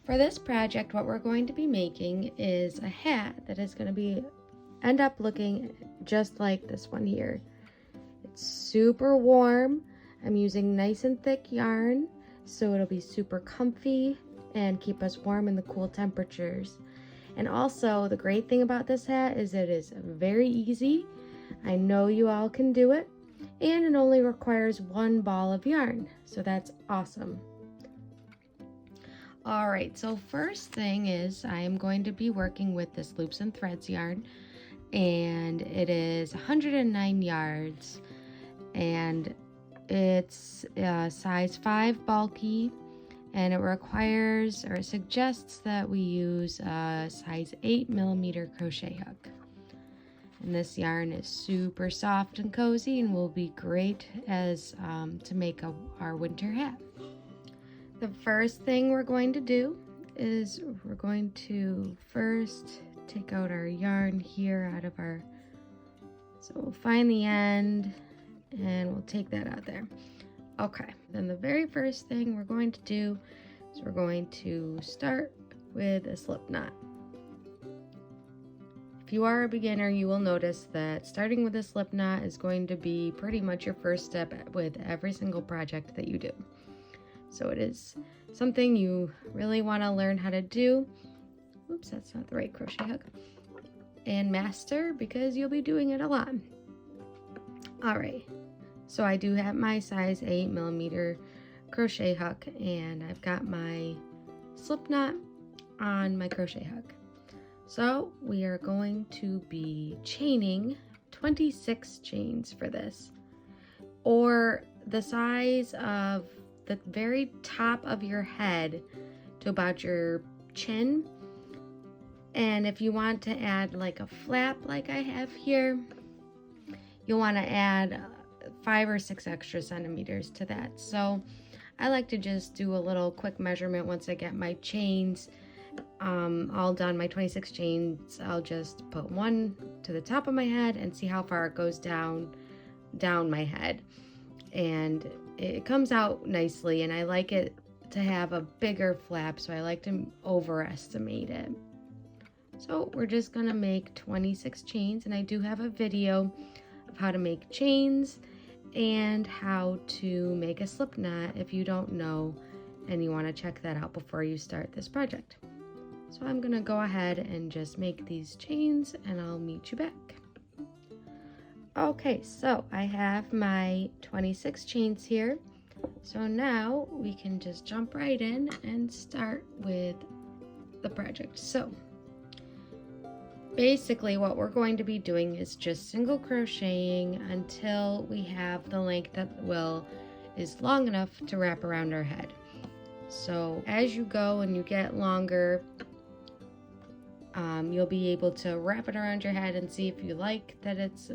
For this project, what we're going to be making is a hat that is going to end up looking just like this one here. It's super warm. I'm using nice and thick yarn, so it'll be super comfy and keep us warm in the cool temperatures. And also, the great thing about this hat is it is very easy. I know you all can do it, and it only requires one ball of yarn, so that's awesome. All right, so first thing is I am going to be working with this loops and threads yarn, and it is 109 yards, and it's size 5 bulky, and it requires, or it suggests that we use a size 8mm crochet hook. And this yarn is super soft and cozy and will be great as to make our winter hat. The first thing we're going to do is we're going to first take out our yarn here out of our, so we'll find the end and we'll take that out there. Okay, then the very first thing we're going to do is we're going to start with a slip knot. If you are a beginner, you will notice that starting with a slip knot is going to be pretty much your first step with every single project that you do. So it is something you really want to learn how to do. Oops, that's not the right crochet hook. And master, because you'll be doing it a lot. All right, so I do have my size 8mm crochet hook, and I've got my slip knot on my crochet hook. So we are going to be chaining 26 chains for this, or the size of the very top of your head to about your chin. And if you want to add like a flap like I have here, you'll want to add 5 or 6 extra centimeters to that. So I like to just do a little quick measurement once I get my chains all done, my 26 chains. I'll just put one to the top of my head and see how far it goes down my head. And it comes out nicely, and I like it to have a bigger flap, so I like to overestimate it. So we're just gonna make 26 chains, and I do have a video of how to make chains and how to make a slip knot if you don't know and you want to check that out before you start this project. So I'm gonna go ahead and just make these chains, and I'll meet you back. Okay, so I have my 26 chains here. So now we can just jump right in and start with the project. So basically what we're going to be doing is just single crocheting until we have the length that is long enough to wrap around our head. So as you go and you get longer, you'll be able to wrap it around your head and see if you like that it's,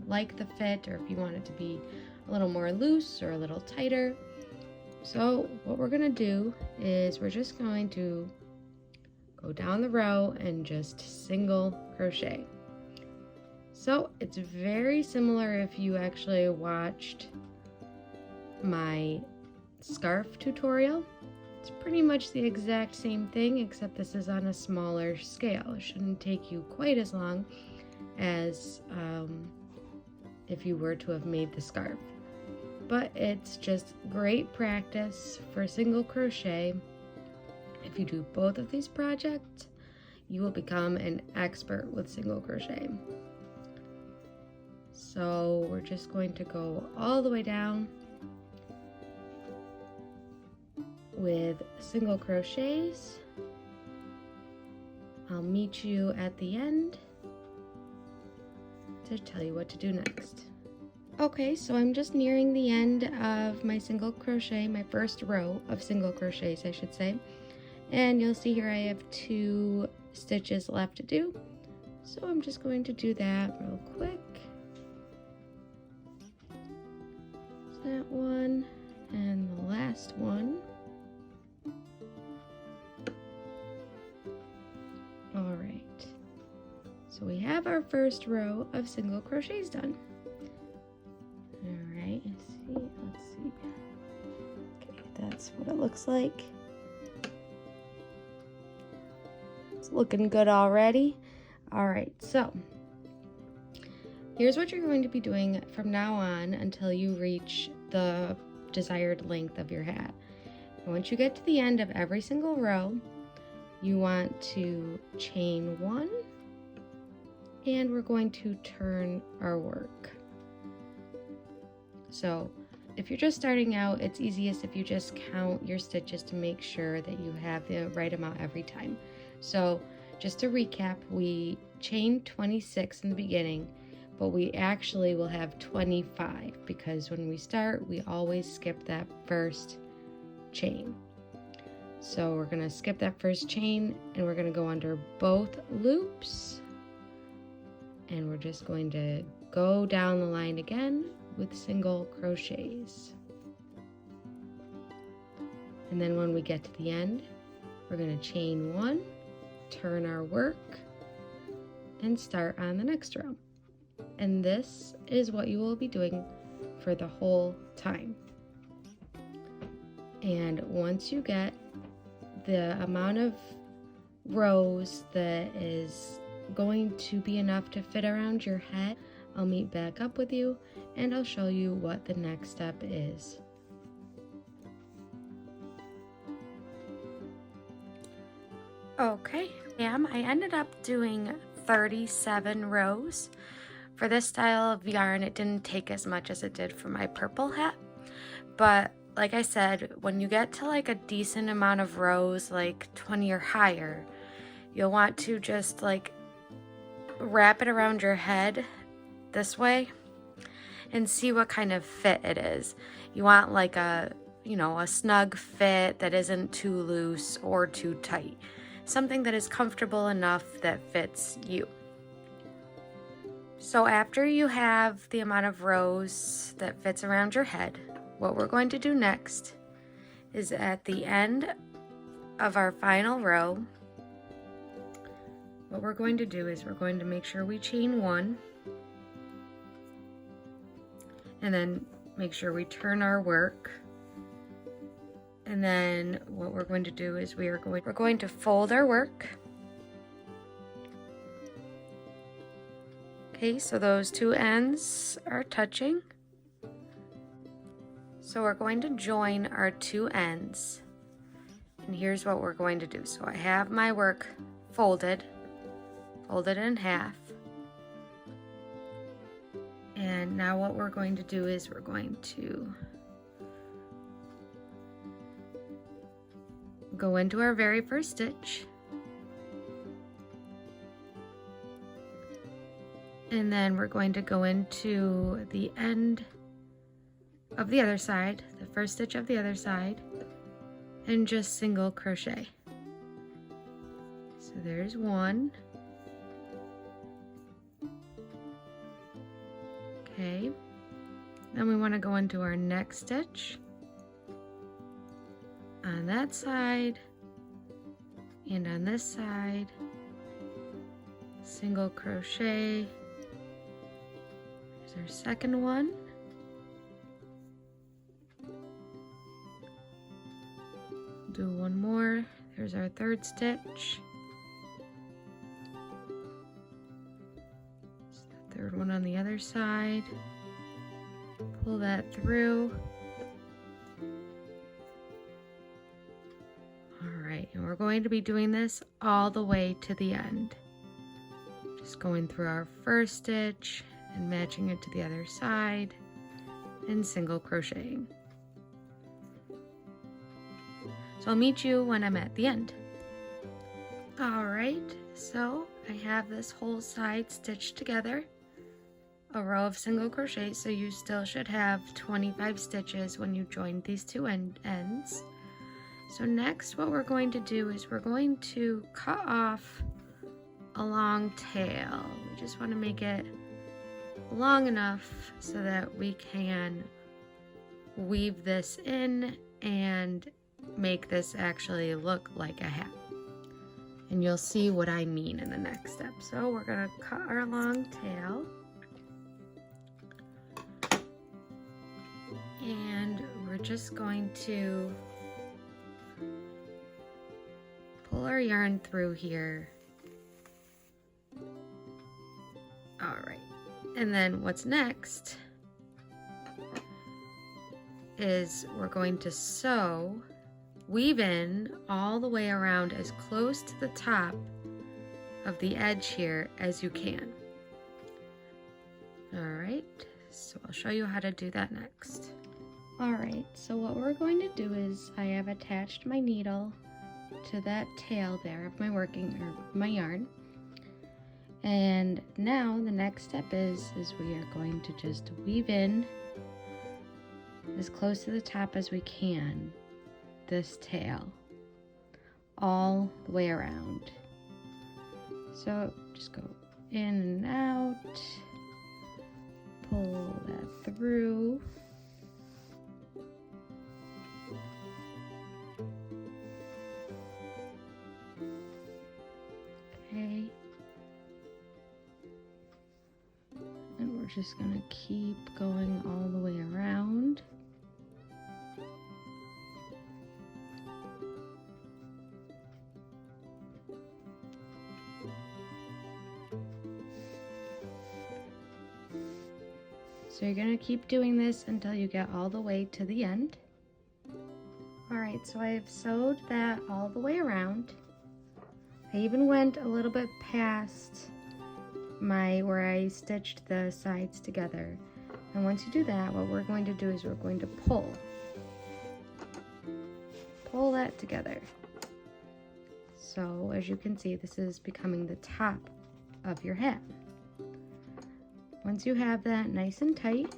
like the fit, or if you want it to be a little more loose or a little tighter. So what we're going to do is we're just going to go down the row and just single crochet. So it's very similar if you actually watched my scarf tutorial. It's pretty much the exact same thing, except this is on a smaller scale. It shouldn't take you quite as long as if you were to have made the scarf. But it's just great practice for single crochet. If you do both of these projects, you will become an expert with single crochet. So we're just going to go all the way down with single crochets. I'll meet you at the end to tell you what to do next. Okay, so I'm just nearing the end of my single crochet, my first row of single crochets, I should say. And you'll see here I have 2 stitches left to do. So I'm just going to do that real quick. That one and the last one. All right, so we have our first row of single crochets done. All right, see, That's what it looks like. It's looking good already. All right, so here's what you're going to be doing from now on until you reach the desired length of your hat. And once you get to the end of every single row, you want to chain 1, and we're going to turn our work. So if you're just starting out, it's easiest if you just count your stitches to make sure that you have the right amount every time. So just to recap, we chained 26 in the beginning, but we actually will have 25 because when we start, we always skip that first chain. So we're going to skip that first chain and we're going to go under both loops, and we're just going to go down the line again with single crochets. And then when we get to the end, we're going to chain 1, turn our work, and start on the next row. And this is what you will be doing for the whole time. And once you get the amount of rows that is going to be enough to fit around your head, I'll meet back up with you and I'll show you what the next step is. Okay, I ended up doing 37 rows. For this style of yarn, it didn't take as much as it did for my purple hat, but like I said, when you get to like a decent amount of rows, like 20 or higher, you'll want to just like wrap it around your head this way and see what kind of fit it is. You want like a, a snug fit that isn't too loose or too tight. Something that is comfortable enough that fits you. So after you have the amount of rows that fits around your head, what we're going to do next is at the end of our final row, what we're going to do is we're going to make sure we chain 1, and then make sure we turn our work. And then what we're going to do is we're going to fold our work. Okay, so those two ends are touching. So we're going to join our two ends. And here's what we're going to do. So I have my work folded in half. And now what we're going to do is we're going to go into our very first stitch. And then we're going to go into the end of the other side, the first stitch of the other side, and just single crochet. So there's 1. Okay. Then we want to go into our next stitch on that side and on this side, single crochet. There's our second one. Do one more. There's our third stitch. It's the third one on the other side. Pull that through. Alright, and we're going to be doing this all the way to the end. Just going through our first stitch and matching it to the other side and single crocheting. So I'll meet you when I'm at the end. Alright, so I have this whole side stitched together, a row of single crochet, so you still should have 25 stitches when you join these two ends. So next what we're going to do is we're going to cut off a long tail. We just want to make it long enough so that we can weave this in and make this actually look like a hat. And you'll see what I mean in the next step. So we're going to cut our long tail. And we're just going to our yarn through here. All right, and then what's next is we're going to weave in all the way around as close to the top of the edge here as you can. All right, so I'll show you how to do that next. All right, so what we're going to do is I have attached my needle to that tail there of my yarn. And now the next step is we are going to just weave in as close to the top as we can this tail all the way around. So just go in and out, pull that through. Okay. And we're just gonna keep going all the way around. So you're gonna keep doing this until you get all the way to the end. All right, so I have sewed that all the way around. I even went a little bit past where I stitched the sides together. And once you do that, what we're going to do is we're going to pull that together. So as you can see, this is becoming the top of your hat. Once you have that nice and tight,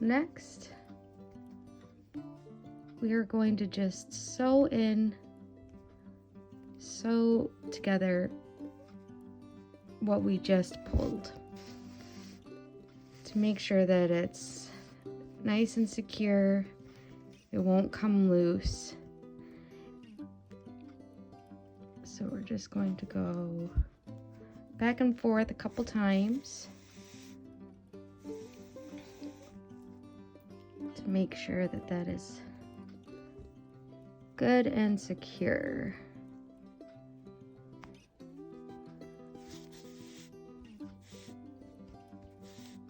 next we are going to just sew together what we just pulled to make sure that it's nice and secure. It won't come loose. So we're just going to go back and forth a couple times to make sure that that is good and secure.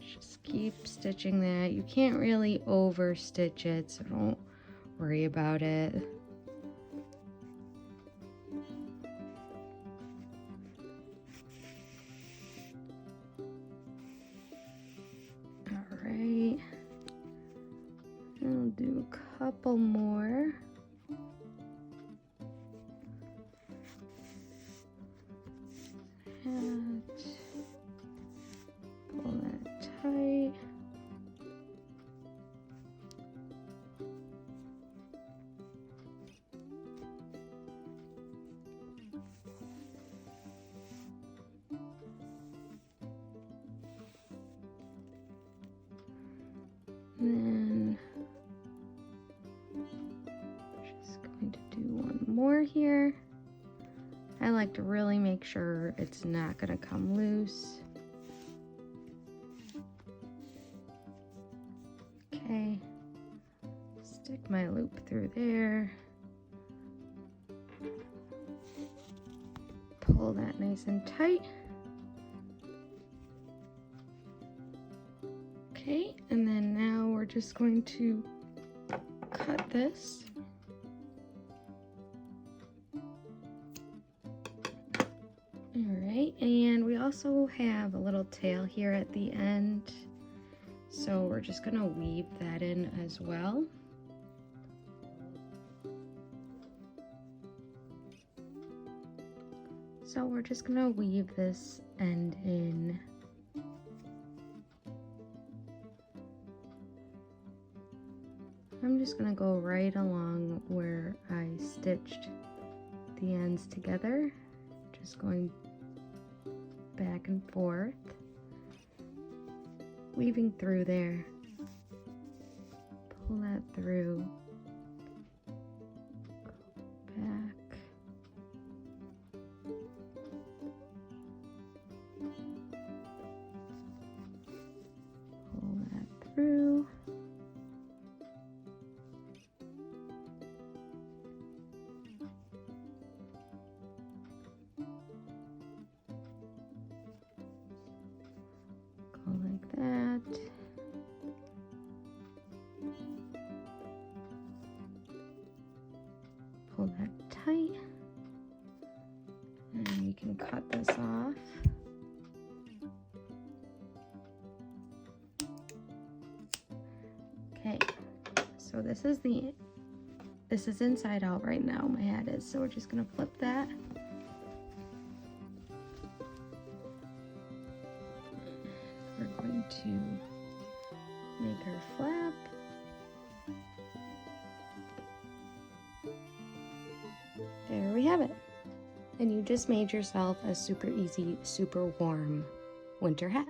Just keep stitching that. You can't really over stitch it, so don't worry about it. Alright, I'll do a couple more. And pull that tight. And then just going to do one more here. I like to really make sure it's not going to come loose. Okay, stick my loop through there. Pull that nice and tight. Okay, and then now we're just going to cut this. Alright, and we also have a little tail here at the end, so we're just going to weave that in as well. So we're just going to weave this end in. I'm just going to go right along where I stitched the ends together, just going back and forth, weaving through there. Pull that through, go back, pull that through. pull that tight. And you can cut this off. Okay, so this is inside out right now, my hat is, so we're just gonna flip that. We're going to make her flap. There we have it. And you just made yourself a super easy, super warm winter hat.